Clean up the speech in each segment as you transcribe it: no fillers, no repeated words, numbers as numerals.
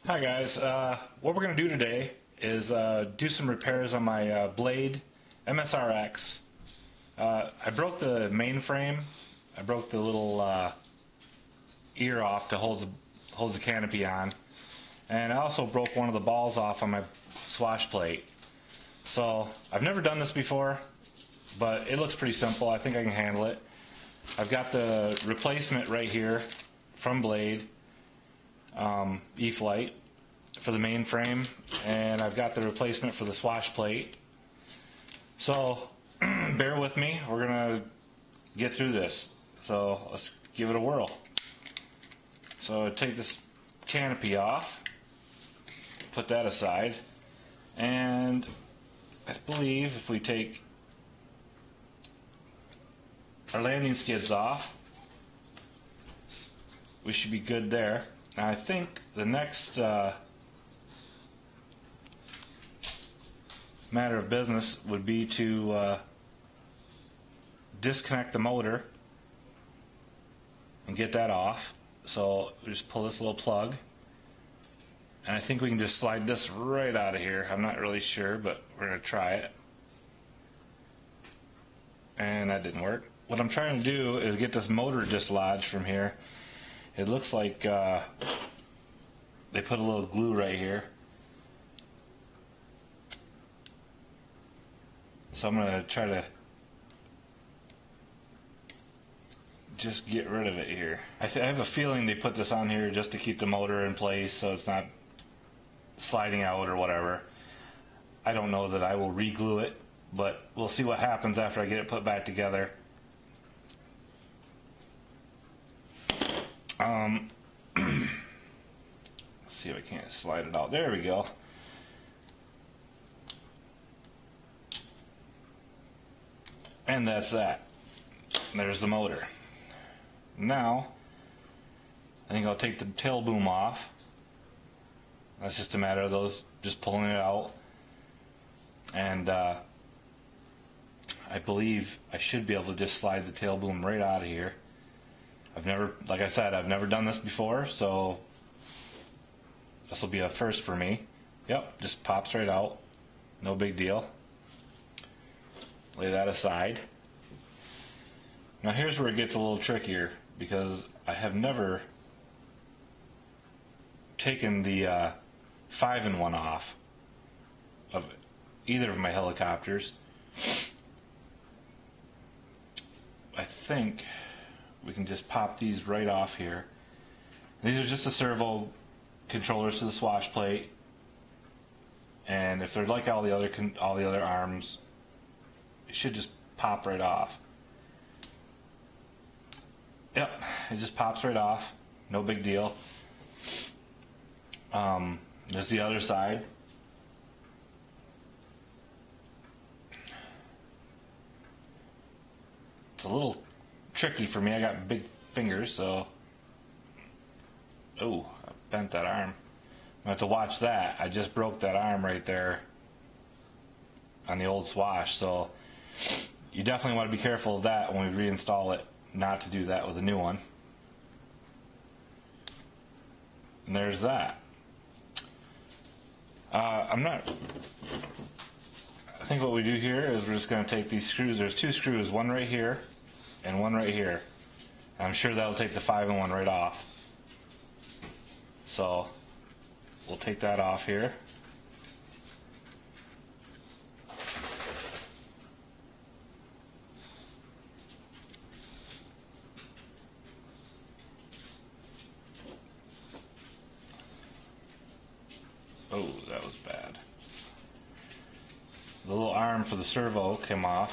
Hi guys, what we're going to do today is do some repairs on my Blade MSR X. I broke the mainframe. I broke the little ear off to holds the canopy on, and I also broke one of the balls off on my Swashplate. So I've never done this before, but it looks pretty simple. I think I can handle it. I've got the replacement right here from Blade. E-Flight for the mainframe, and I've got the replacement for the Swashplate. So bear with me, we're gonna get through this. So let's give it a whirl. So take this canopy off, put that aside, and I believe if we take our landing skids off, we should be good there. Now I think the next matter of business would be to disconnect the motor and get that off. So we just pull this little plug, and I think we can just slide this right out of here. I'm not really sure, but we're going to try it. And that didn't work. What I'm trying to do is get this motor dislodged from here. It looks like they put a little glue right here. So I'm going to try to just get rid of it here. I have a feeling they put this on here just to keep the motor in place so it's not sliding out or whatever. I don't know that I will re-glue it, but we'll see what happens after I get it put back together. Let's see if I can't slide it out. There we go. And that's that. There's the motor. Now, I think I'll take the tail boom off. That's just a matter of those just pulling it out. And I believe I should be able to just slide the tail boom right out of here. Like I said, I've never done this before, so this will be a first for me. Yep, just pops right out. No big deal. Lay that aside. Now here's where it gets a little trickier, because I have never taken the 5-in-1 off of either of my helicopters. I think we can just pop these right off here. These are just the servo controllers to the Swashplate, and if they're like all the other arms, it should just pop right off. Yep, it just pops right off. No big deal. There's the other side. It's a little tricky for me. I got big fingers, so oh, I bent that arm. I have to watch that. I just broke that arm right there on the old Swash, so you definitely want to be careful of that when we reinstall it, not to do that with a new one. And there's that. I think what we do here is we're just going to take these screws. There's two screws, one right here and one right here. I'm sure that'll take the 5-in-1 right off. So we'll take that off here. Oh, that was bad. The little arm for the servo came off.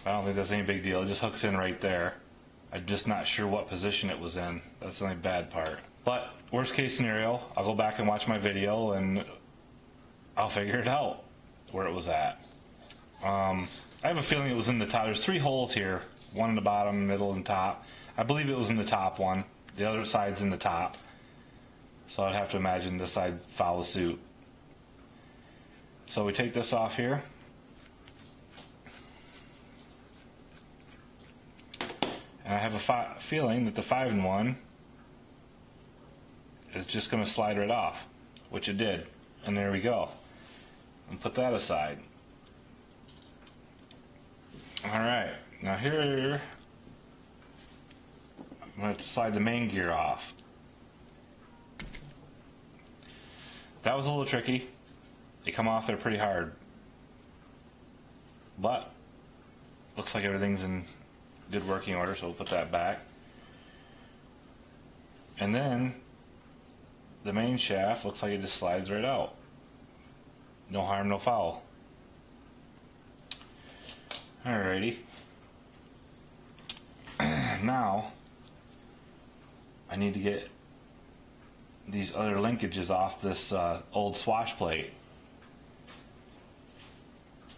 I don't think that's any big deal. It just hooks in right there. I'm just not sure what position it was in. That's the only bad part. But worst case scenario, I'll go back and watch my video and I'll figure it out where it was at. I have a feeling it was in the top. There's 3 holes here. One in the bottom, middle, and top. I believe it was in the top one. The other side's in the top. So I'd have to imagine this side follows suit. So we take this off here. And I have a feeling that the 5-in-1 is just going to slide right off, which it did. And there we go. And put that aside. Alright, now here I'm going to have to slide the main gear off. That was a little tricky. They come off there pretty hard. But looks like everything's in good working order, so we'll put that back. And then the main shaft looks like it just slides right out. No harm, no foul. Alrighty. Now I need to get these other linkages off this old Swashplate.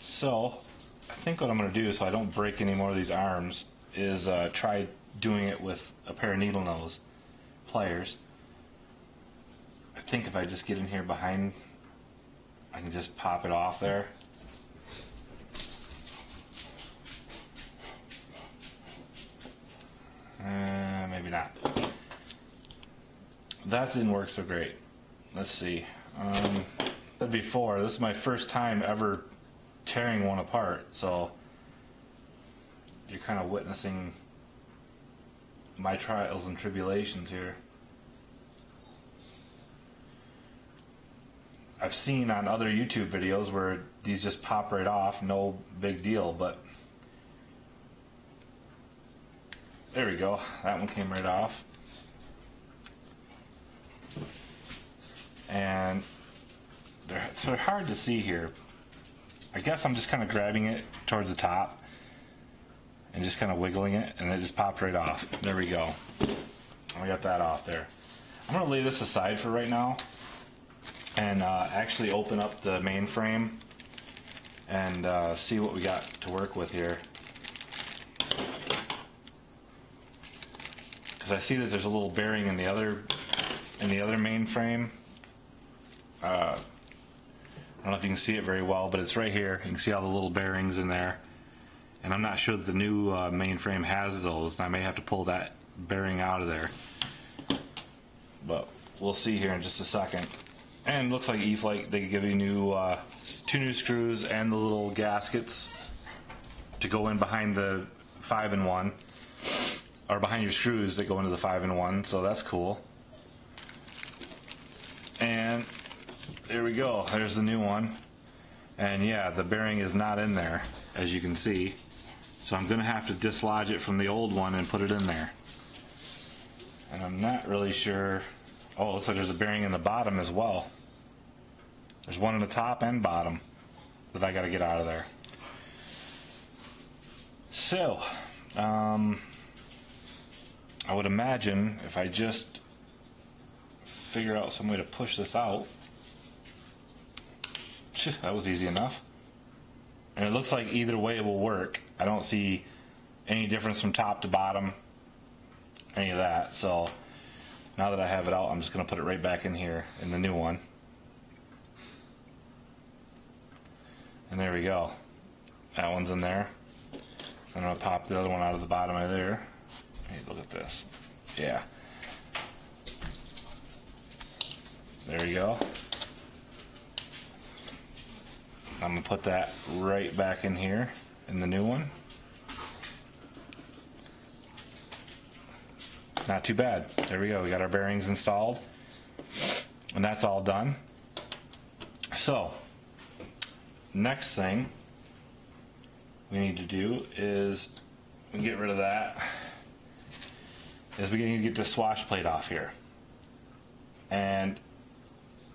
So I think what I'm going to do, so I don't break any more of these arms, is try doing it with a pair of needle nose pliers. I think if I just get in here behind, I can just pop it off there. Maybe not. That didn't work so great. Let's see. Said before, this is my first time ever tearing one apart, so you're kind of witnessing my trials and tribulations here. I've seen on other YouTube videos where these just pop right off, no big deal, but there we go. That one came right off. And they're hard to see here. I guess I'm just kind of grabbing it towards the top and just kind of wiggling it, and it just popped right off. There we go. I got that off there. I'm going to lay this aside for right now and actually open up the mainframe and see what we got to work with here. Because I see that there's a little bearing in the other mainframe. I don't know if you can see it very well, but it's right here. You can see all the little bearings in there. And I'm not sure that the new mainframe has those, and I may have to pull that bearing out of there. But we'll see here in just a second. And it looks like E-Flake, they give you two new screws and the little gaskets to go in behind the 5-in-1, or behind your screws that go into the 5-in-1, so that's cool. And there we go, there's the new one. And yeah, the bearing is not in there, as you can see. So I'm going to have to dislodge it from the old one and put it in there. And I'm not really sure. Oh, it looks like there's a bearing in the bottom as well. There's one in the top and bottom that I got to get out of there. So, I would imagine if I just figure out some way to push this out. That was easy enough. And it looks like either way it will work. I don't see any difference from top to bottom, any of that. So now that I have it out, I'm just going to put it right back in here in the new one. And there we go. That one's in there. I'm going to pop the other one out of the bottom of there. Hey, look at this. Yeah. There you go. I'm going to put that right back in here in the new one. Not too bad. There we go. We got our bearings installed. And that's all done. So, next thing we need to do is we get rid of that. Is we need to get the Swashplate off here. And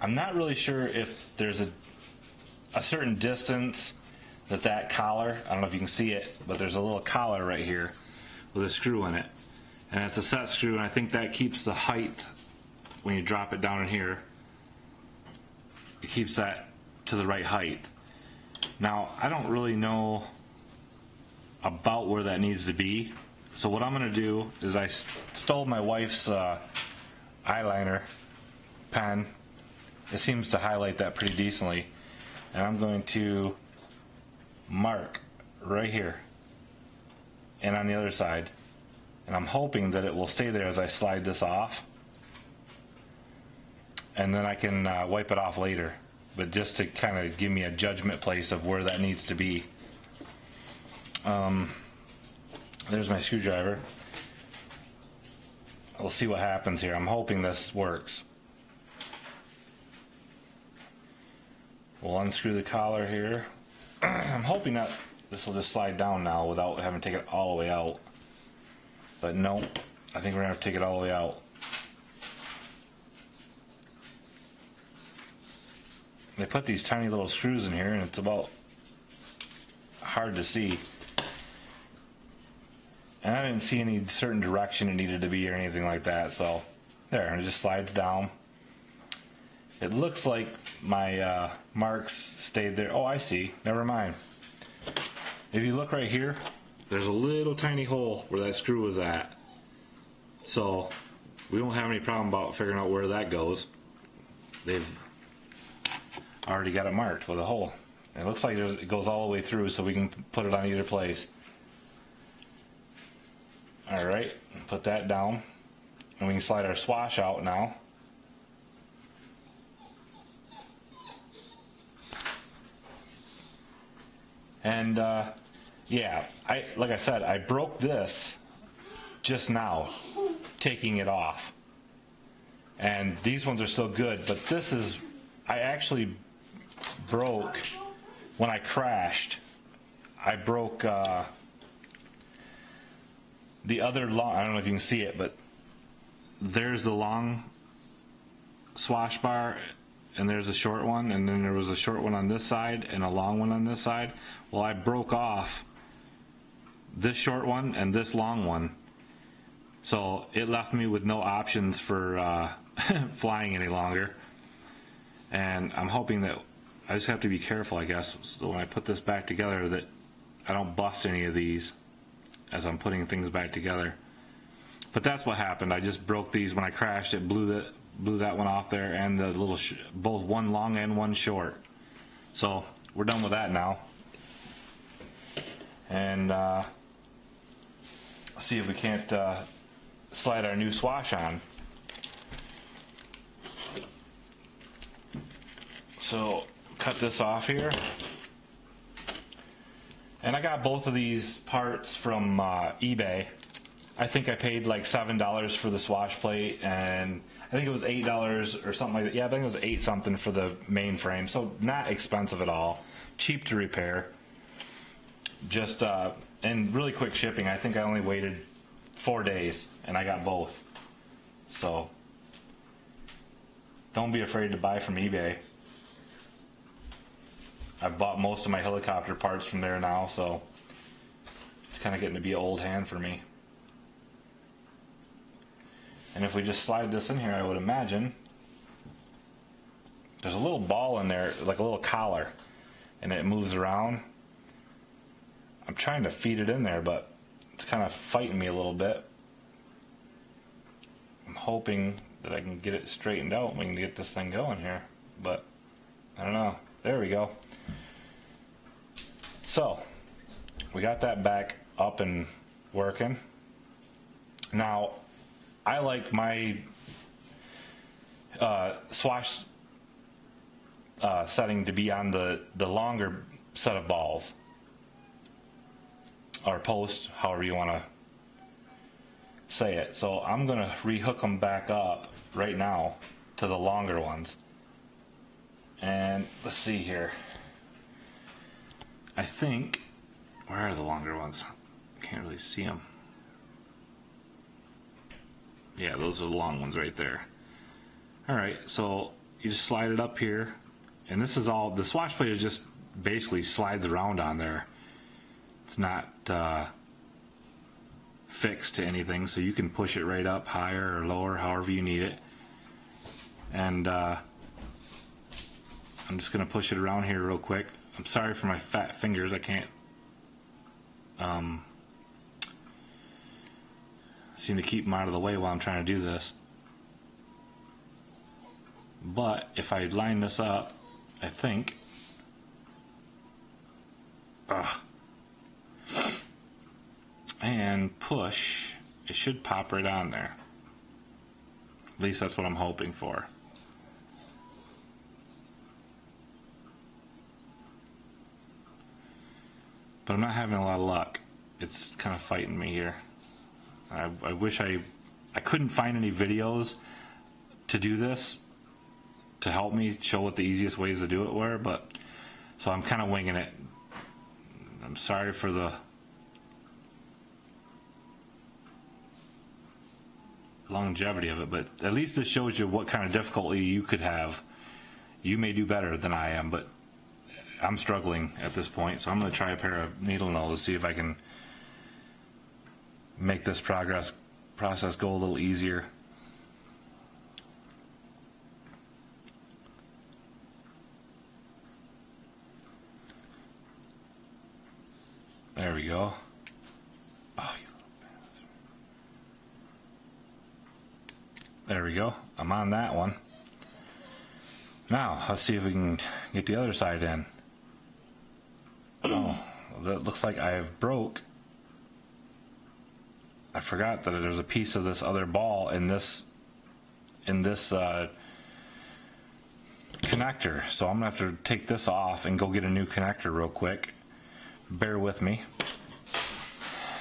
I'm not really sure if there's a certain distance that collar, I don't know if you can see it, but there's a little collar right here with a screw in it. And it's a set screw, and I think that keeps the height when you drop it down in here. It keeps that to the right height. Now, I don't really know about where that needs to be. So what I'm going to do is I stole my wife's eyeliner pen. It seems to highlight that pretty decently. And I'm going to mark right here and on the other side. And I'm hoping that it will stay there as I slide this off. and then I can wipe it off later. But just to kind of give me a judgment place of where that needs to be. There's my screwdriver. We'll see what happens here. I'm hoping this works. We'll unscrew the collar here. I'm hoping that this will just slide down now without having to take it all the way out. But no, I think we're going to have to take it all the way out. They put these tiny little screws in here, and it's about hard to see. And I didn't see any certain direction it needed to be or anything like that, so there, and it just slides down. It looks like my marks stayed there. Oh, I see. Never mind. If you look right here, there's a little tiny hole where that screw was at. So we won't have any problem about figuring out where that goes. They've already got it marked with a hole. It looks like it goes all the way through, so we can put it on either place. Alright, put that down. And we can slide our swash out now. And yeah, like I said, I broke this just now, taking it off. And these ones are still good, but this is, I actually broke, when I crashed, I broke the other long, I don't know if you can see it, but there's the long swash bar, and there's a short one, and then there was a short one on this side and a long one on this side. Well, I broke off this short one and this long one, so it left me with no options for flying any longer. And I'm hoping that I just have to be careful, I guess, so when I put this back together that I don't bust any of these as I'm putting things back together. But that's what happened. I just broke these when I crashed. It blew that one off there, and the little both one long and one short. So we're done with that now. And see if we can't slide our new swash on. So cut this off here. And I got both of these parts from eBay. I think I paid like $7 for the Swashplate, and I think it was $8 or something like that. Yeah, I think it was $8 something for the Mainframe. So not expensive at all. Cheap to repair. Just and really quick shipping. I think I only waited 4 days, and I got both. So don't be afraid to buy from eBay. I've bought most of my helicopter parts from there now, so it's kind of getting to be an old hand for me. And if we just slide this in here, I would imagine there's a little ball in there, like a little collar, and it moves around. I'm trying to feed it in there, but it's kind of fighting me a little bit. I'm hoping that I can get it straightened out and we can get this thing going here, but I don't know. There we go. So we got that back up and working. Now I like my swash setting to be on the longer set of balls, or post, however you want to say it. So I'm going to rehook them back up right now to the longer ones. And let's see here. I think, where are the longer ones? Can't really see them. Yeah, those are the long ones right there. Alright, so you just slide it up here, and this is all, the Swashplate is just basically slides around on there. It's not fixed to anything, so you can push it right up higher or lower, however you need it. And I'm just going to push it around here real quick. I'm sorry for my fat fingers, I can't seem to keep them out of the way while I'm trying to do this. But if I line this up, I think and push, it should pop right on there. At least that's what I'm hoping for. but I'm not having a lot of luck. It's kind of fighting me here. I wish I couldn't find any videos to do this to help me show what the easiest ways to do it were, but so I'm kind of winging it. I'm sorry for the longevity of it, but at least it shows you what kind of difficulty you could have. You may do better than I am, but I'm struggling at this point, so I'm going to try a pair of needle nose, see if I can make this process go a little easier. There we go. Oh, you little bastard. There we go. I'm on that one. Now, let's see if we can get the other side in. Oh, that looks like I have broke. I forgot that there's a piece of this other ball in this connector. So I'm going to have to take this off and go get a new connector real quick. Bear with me.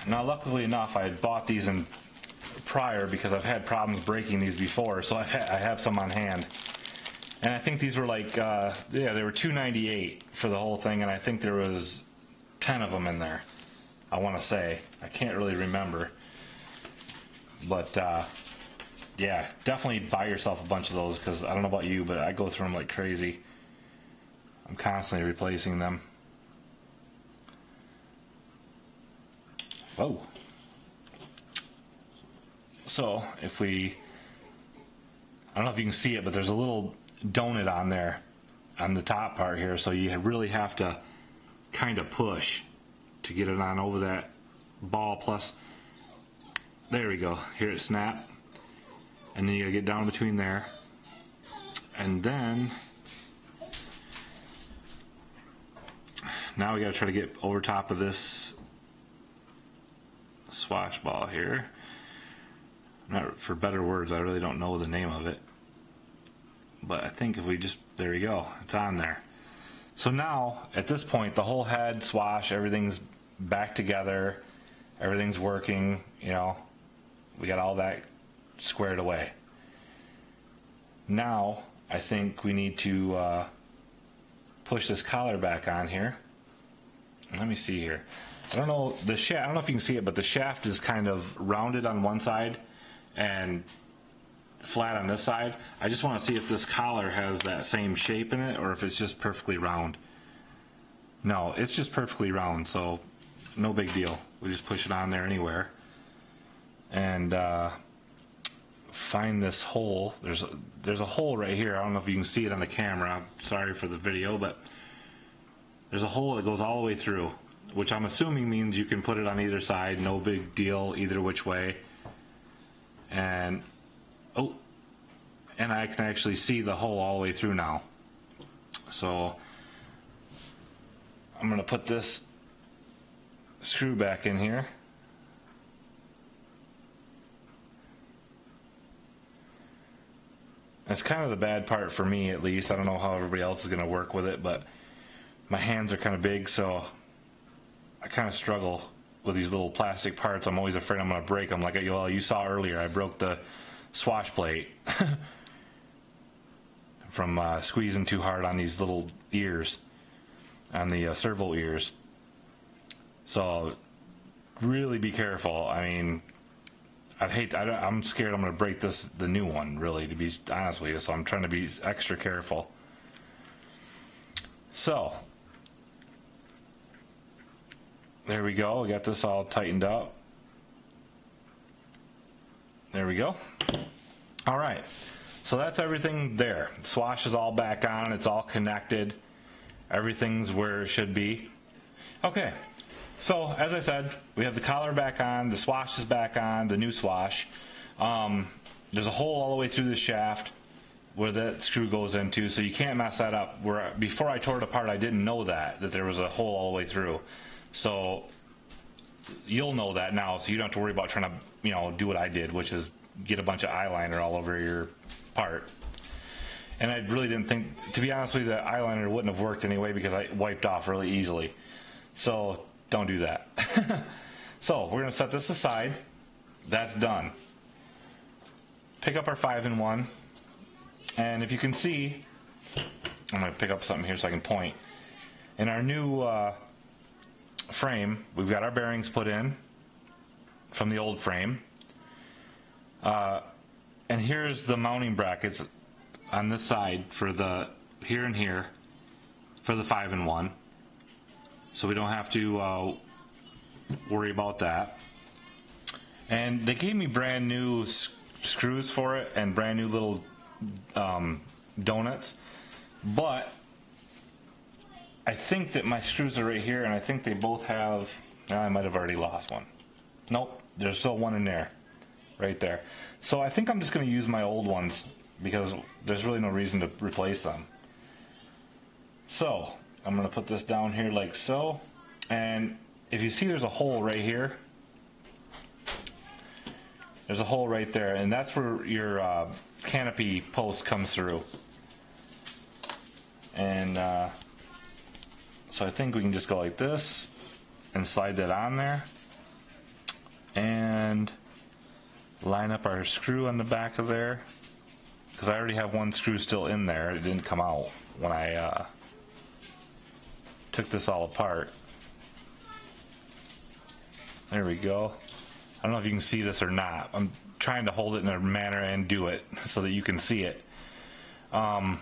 Now, luckily enough, I had bought these in prior because I've had problems breaking these before, so I have some on hand. And I think these were like, yeah, they were $2.98 for the whole thing, and I think there was 10 of them in there, I want to say. I can't really remember. But, yeah, definitely buy yourself a bunch of those, because I don't know about you, but I go through them like crazy. I'm constantly replacing them. Whoa. So, if we, I don't know if you can see it, but there's a little donut on there, on the top part here, so you really have to kind of push to get it on over that ball. Plus, there we go, here it snapped, and then you gotta get down between there, and then now we gotta try to get over top of this swash ball here. Not for better words, I really don't know the name of it, but I think if we just, there we go, it's on there. So now at this point the whole head, swash, everything's back together, everything's working, you know, we got all that squared away. Now I think we need to push this collar back on here. Let me see here. I don't know, the shaft, I don't know if you can see it, but the shaft is kind of rounded on one side and flat on this side. I just want to see if this collar has that same shape in it or if it's just perfectly round. No, it's just perfectly round, so no big deal. We just push it on there anywhere and find this hole. There's a hole right here. I don't know if you can see it on the camera. I'm sorry for the video, but there's a hole that goes all the way through, which I'm assuming means you can put it on either side. No big deal either which way. And oh, and I can actually see the hole all the way through now. So I'm going to put this screw back in here. That's kind of the bad part for me, at least. I don't know how everybody else is going to work with it, but my hands are kind of big, so I kind of struggle with these little plastic parts. I'm always afraid I'm going to break them. Like you saw earlier, I broke the Swashplate from squeezing too hard on these little ears, on the servo ears. So really be careful. I mean, I'm scared I'm going to break the new one, really, to be honest with you. So I'm trying to be extra careful. So there we go. We got this all tightened up. There we go. All right. So that's everything there. The swash is all back on. It's all connected. Everything's where it should be. Okay. So as I said, we have the collar back on. The swash is back on. The new swash. There's a hole all the way through the shaft where that screw goes into, so you can't mess that up. Before I tore it apart, I didn't know that there was a hole all the way through. So you'll know that now, so you don't have to worry about trying to, do what I did, which is get a bunch of eyeliner all over your part. And I really didn't think, to be honest with you, the eyeliner wouldn't have worked anyway because I wiped off really easily. So don't do that. So we're going to set this aside. That's done. Pick up our 5-in-1, and if you can see, I'm going to pick up something here so I can point. In our new frame, we've got our bearings put in from the old frame, and here's the mounting brackets on this side for the here and here for the 5-in-1, so we don't have to worry about that. And they gave me brand new screws for it and brand new little donuts, but I think that my screws are right here, and I think they both have, I might have already lost one. Nope, there's still one in there, right there. So I think I'm just going to use my old ones because there's really no reason to replace them. So I'm going to put this down here like so, and if you see there's a hole right here, there's a hole right there, and that's where your canopy post comes through. And so I think we can just go like this and slide that on there and line up our screw on the back of there, because I already have one screw still in there. It didn't come out when I took this all apart. There we go. I don't know if you can see this or not. I'm trying to hold it in a manner and do it so that you can see it. That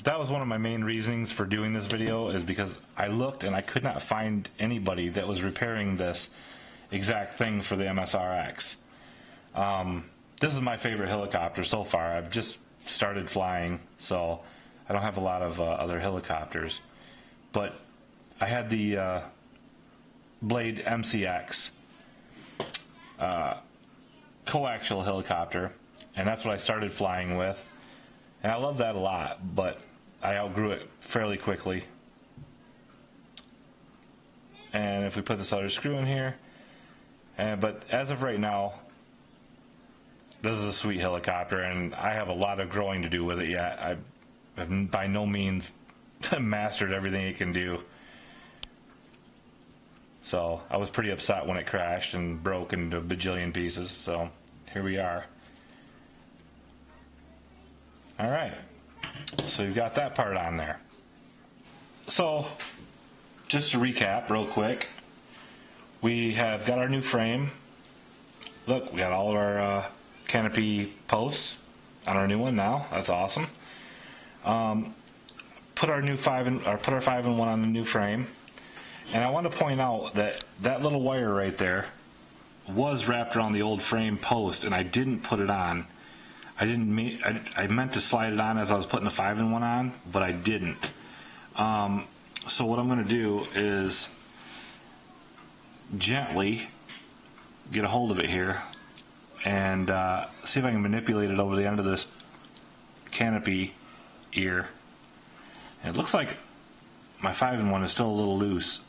was one of my main reasons for doing this video, is because I looked and I could not find anybody that was repairing this exact thing for the MSR X. This is my favorite helicopter so far. I've just started flying, so I don't have a lot of other helicopters. But I had the Blade MSR X coaxial helicopter, and that's what I started flying with, and I love that a lot, but I outgrew it fairly quickly. And if we put this other screw in here, but as of right now, this is a sweet helicopter, and I have a lot of growing to do with it yet. I have by no means mastered everything it can do. So I was pretty upset when it crashed and broke into a bajillion pieces. So here we are. All right. So you've got that part on there. So just to recap real quick, we have got our new frame. Look, we got all of our canopy posts on our new one now. That's awesome. Put our 5-in-1 on the new frame. And I want to point out that that little wire right there was wrapped around the old frame post, and I didn't put it on. I meant to slide it on as I was putting the 5-in-1 on, but I didn't. So what I'm going to do is gently get a hold of it here and see if I can manipulate it over the end of this canopy ear. And it looks like my 5-in-1 is still a little loose.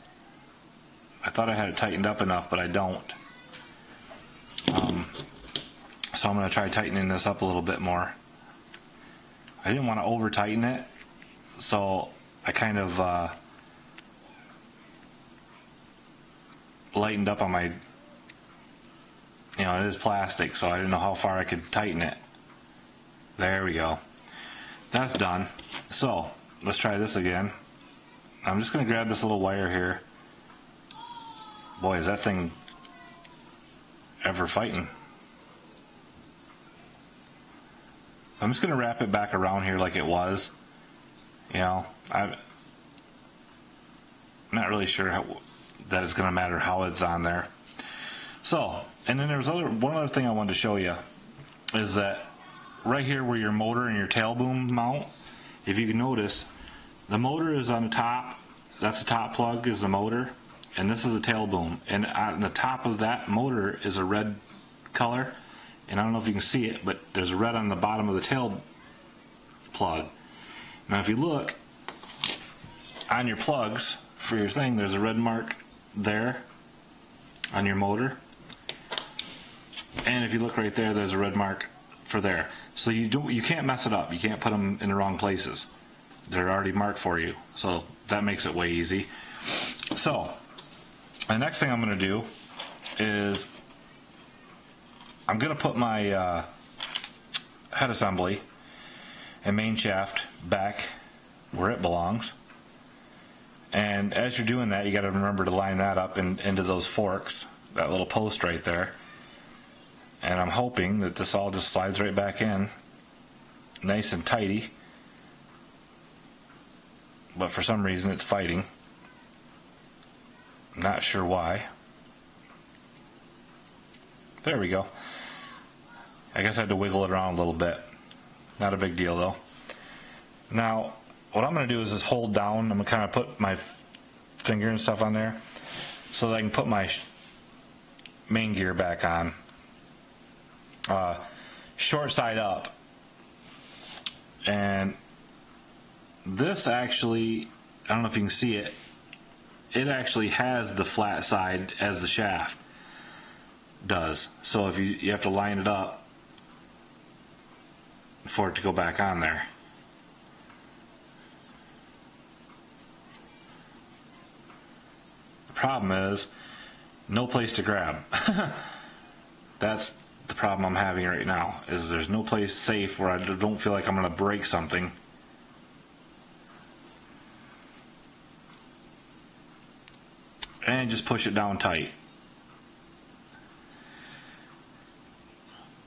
I thought I had it tightened up enough, but I don't. So I'm going to try tightening this up a little bit more. I didn't want to over tighten it, so I kind of lightened up on my, it is plastic, so I didn't know how far I could tighten it. There we go. That's done. So let's try this again. I'm just going to grab this little wire here. Boy, is that thing ever fighting. I'm just going to wrap it back around here like it was. I'm not really sure that it's going to matter how it's on there. So, and then there's one other thing I wanted to show you is that right here where your motor and your tail boom mount, if you can notice, the motor is on the top. That's the top plug, is the motor, and this is the tail boom. And on the top of that motor is a red color, and I don't know if you can see it, but there's a red on the bottom of the tail plug. Now if you look on your plugs for your thing, there's a red mark there on your motor, and if you look right there, there's a red mark for there. So you can't mess it up. You can't put them in the wrong places. They're already marked for you, so that makes it way easy. So the next thing I'm going to do is I'm going to put my head assembly and main shaft back where it belongs. And as you're doing that, you got to remember to line that up into those forks, that little post right there. And I'm hoping that this all just slides right back in, nice and tidy. But for some reason it's fighting. I'm not sure why. There we go. I guess I had to wiggle it around a little bit. Not a big deal though. Now, what I'm going to do is just hold down. I'm going to kind of put my finger and stuff on there so that I can put my main gear back on. Short side up. And this actually, I don't know if you can see it, it actually has the flat side as the shaft does. So if you have to line it up for it to go back on there. The problem is no place to grab. That's the problem I'm having right now, is there's no place safe where I don't feel like I'm going to break something. And just push it down tight.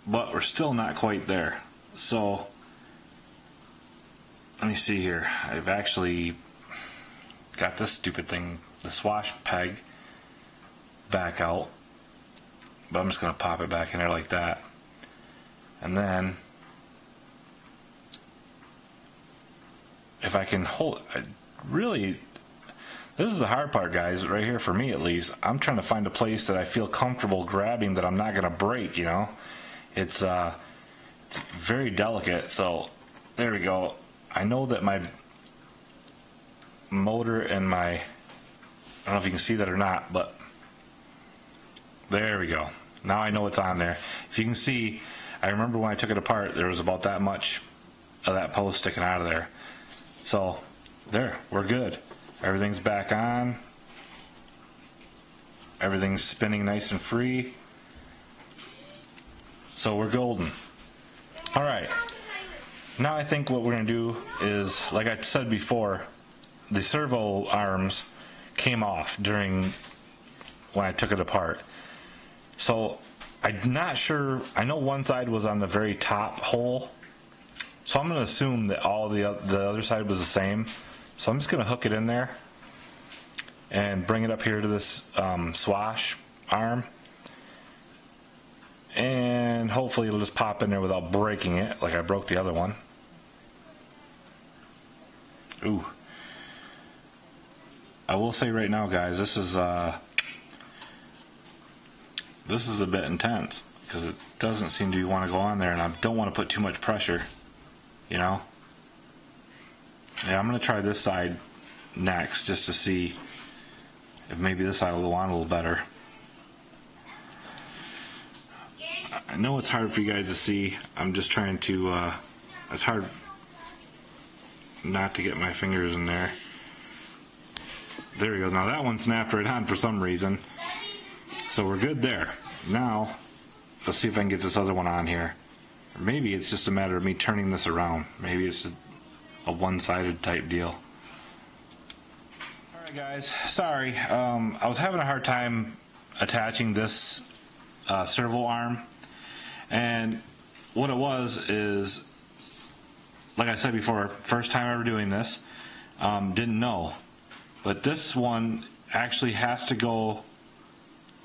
But we're still not quite there. So let me see here. I've actually got this stupid thing, the swash peg, back out. But I'm just going to pop it back in there like that. And then if I can hold, this is the hard part, guys, right here for me at least. I'm trying to find a place that I feel comfortable grabbing that I'm not going to break, you know. It's very delicate, so there we go. I know that my motor and my, I don't know if you can see that or not, but there we go. Now I know it's on there. If you can see, I remember when I took it apart, there was about that much of that post sticking out of there. So there, we're good. Everything's back on. Everything's spinning nice and free. So we're golden. Alright. Now I think what we're going to do is, like I said before, the servo arms came off during when I took it apart. So I'm not sure. I know one side was on the very top hole. So I'm going to assume that all the other side was the same. So I'm just going to hook it in there and bring it up here to this swash arm. And hopefully it'll just pop in there without breaking it like I broke the other one. Ooh. I will say right now, guys, this is a bit intense because it doesn't seem to want to go on there, and I don't want to put too much pressure, you know. Yeah, I'm going to try this side next just to see if maybe this side will go on a little better. I know it's hard for you guys to see. I'm just trying to, it's hard not to get my fingers in there. There we go. Now that one snapped right on for some reason. So we're good there. Now, let's see if I can get this other one on here. Or maybe it's just a matter of me turning this around. Maybe it's a one-sided type deal. Alright guys, sorry. I was having a hard time attaching this servo arm. And what it was is, like I said before, first time ever doing this, didn't know. But this one actually has to go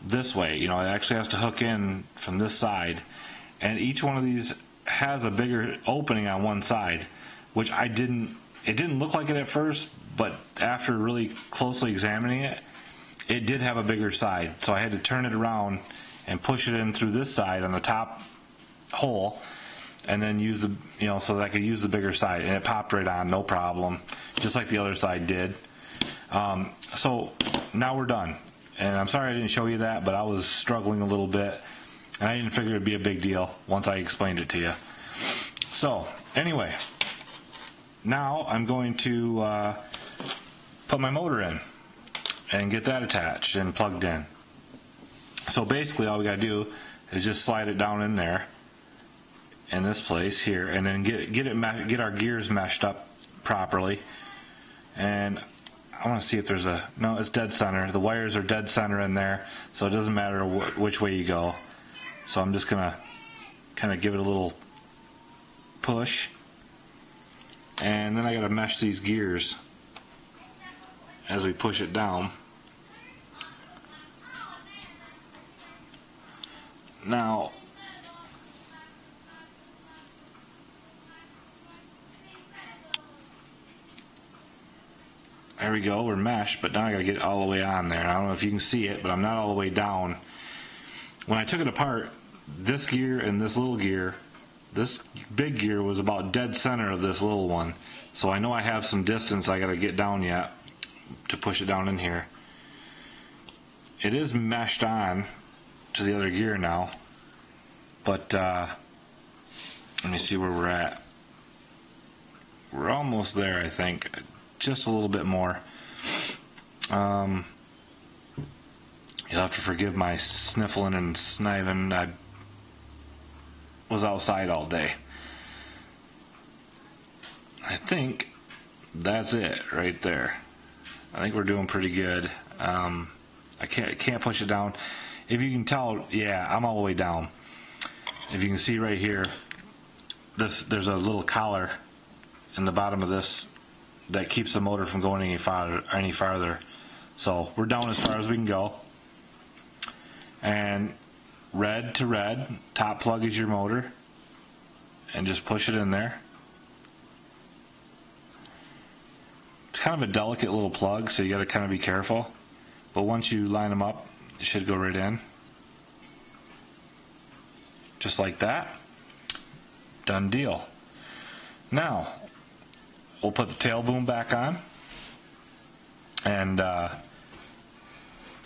this way. You know, it actually has to hook in from this side. And each one of these has a bigger opening on one side, which it didn't look like it at first, but after really closely examining it, it did have a bigger side. So I had to turn it around and push it in through this side on the top hole, and then use the, you know, so that I could use the bigger side, and it popped right on, no problem, just like the other side did. So now we're done, and I'm sorry I didn't show you that, but I was struggling a little bit, and I didn't figure it'd be a big deal once I explained it to you. So anyway, now I'm going to put my motor in. and get that attached and plugged in. So basically all we got to do is just slide it down in there in this place here, and then get our gears meshed up properly. And I want to see if there's no, it's dead center. The wires are dead center in there, so it doesn't matter which way you go. So I'm just gonna kind of give it a little push, and then I got to mesh these gears as we push it down. Now, there we go, we're meshed, but now I gotta get it all the way on there. I don't know if you can see it, but I'm not all the way down. When I took it apart, this gear and this little gear, this big gear was about dead center of this little one. So I know I have some distance I gotta get down yet to push it down in here. It is meshed on to the other gear now, but let me see where we're at. We're almost there, I think. Just a little bit more. You'll have to forgive my sniffling and sniving. I was outside all day. I think that's it right there. I think we're doing pretty good. I can't push it down. If you can tell, yeah, I'm all the way down. If you can see right here, there's a little collar in the bottom of this that keeps the motor from going any farther. So we're down as far as we can go. And red to red, top plug is your motor, and just push it in there. It's kind of a delicate little plug, so you got to kind of be careful. But once you line them up, it should go right in. Just like that. Done deal. Now, we'll put the tail boom back on. And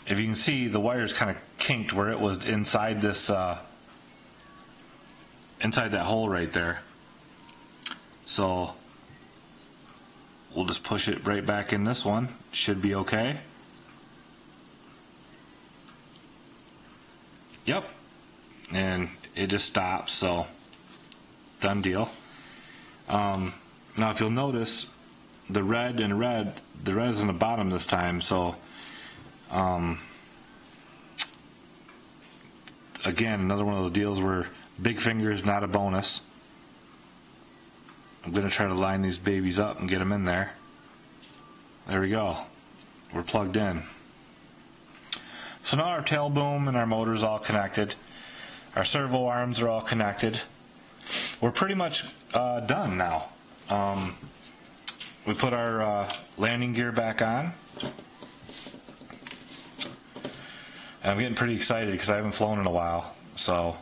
if you can see, the wire's kind of kinked where it was inside this, inside that hole right there. So we'll just push it right back in this one. Should be okay. Yep. And it just stops, so done deal. Now if you'll notice, the red is in the bottom this time, so again, another one of those deals where big finger is not a bonus. I'm going to try to line these babies up and get them in there. There we go. We're plugged in. So now our tail boom and our motor's all connected. Our servo arms are all connected. We're pretty much done now. We put our landing gear back on. And I'm getting pretty excited because I haven't flown in a while. So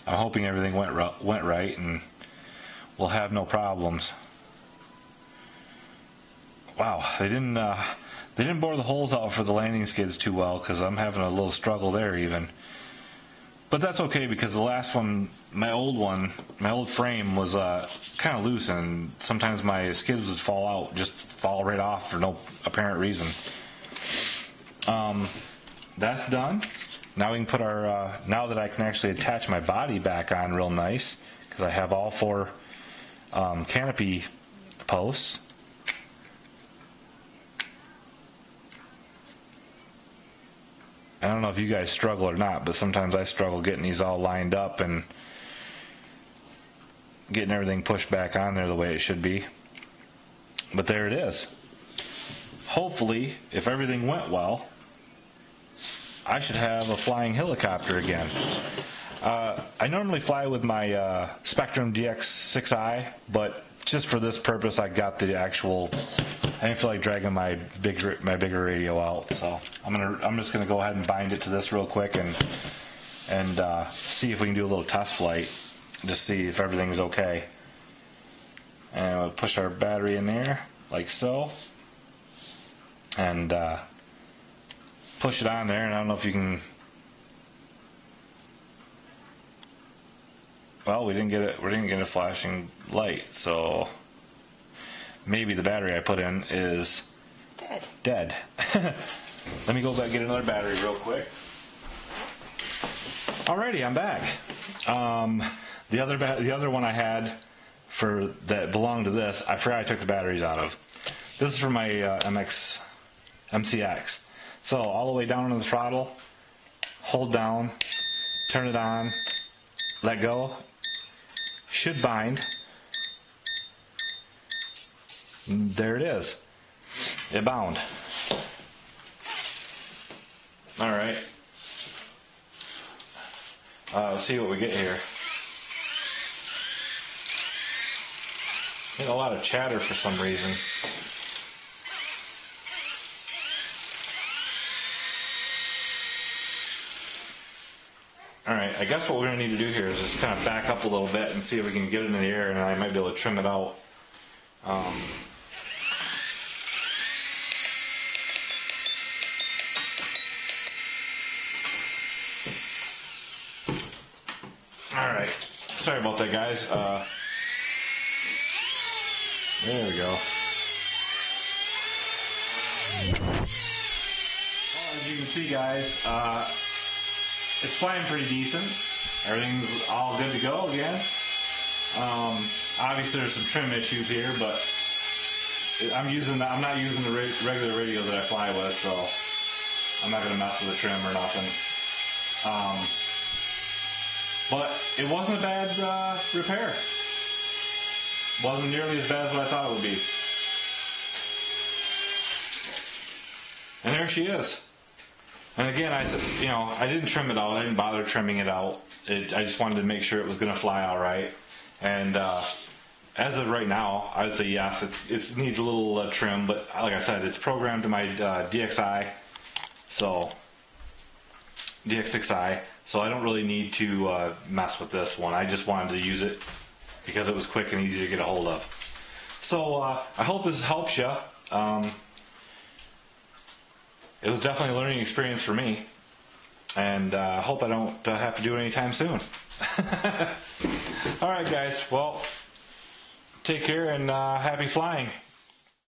I'm hoping everything went right and we'll have no problems. Wow, they didn't bore the holes out for the landing skids too well, because I'm having a little struggle there even. But that's okay, because the last one, my old frame was kind of loose, and sometimes my skids would just fall right off for no apparent reason. That's done. Now we can put our, now that I can actually attach my body back on real nice, because I have all 4 canopy posts. I don't know if you guys struggle or not, but sometimes I struggle getting these all lined up and getting everything pushed back on there the way it should be. But there it is. Hopefully, if everything went well, I should have a flying helicopter again. I normally fly with my Spectrum DX6i, but just for this purpose, I got the actual. I didn't feel like dragging my bigger radio out, so I'm just gonna go ahead and bind it to this real quick and see if we can do a little test flight, just see if everything's okay. And we'll push our battery in there like so, and push it on there. And I don't know if you can. Well, we didn't get a flashing light, so maybe the battery I put in is dead. Let me go back get another battery real quick. Alrighty, I'm back. The other one I had that belonged to this, I forgot I took the batteries out of. This is for my MCX. So all the way down on the throttle, hold down, turn it on, let go, should bind. And there it is. It bound. Alright. Let's see what we get here. Getting a lot of chatter for some reason. Alright, I guess what we're going to need to do here is just kind of back up a little bit and see if we can get it in the air, and I might be able to trim it out. Alright, sorry about that, guys. There we go. Well, as you can see, guys, it's flying pretty decent. Everything's all good to go again. Obviously, there's some trim issues here, but I'm not using the regular radio that I fly with, so I'm not going to mess with the trim or nothing. But it wasn't a bad repair. Wasn't nearly as bad as what I thought it would be. And there she is. And again, I said, I didn't trim it out. I didn't bother trimming it out. I just wanted to make sure it was going to fly all right. And as of right now, I would say yes, it needs a little trim. But like I said, it's programmed to my DXI, so DX6i. So I don't really need to mess with this one. I just wanted to use it because it was quick and easy to get a hold of. So I hope this helps you. It was definitely a learning experience for me, and I hope I don't have to do it anytime soon. Alright guys, well, take care and happy flying.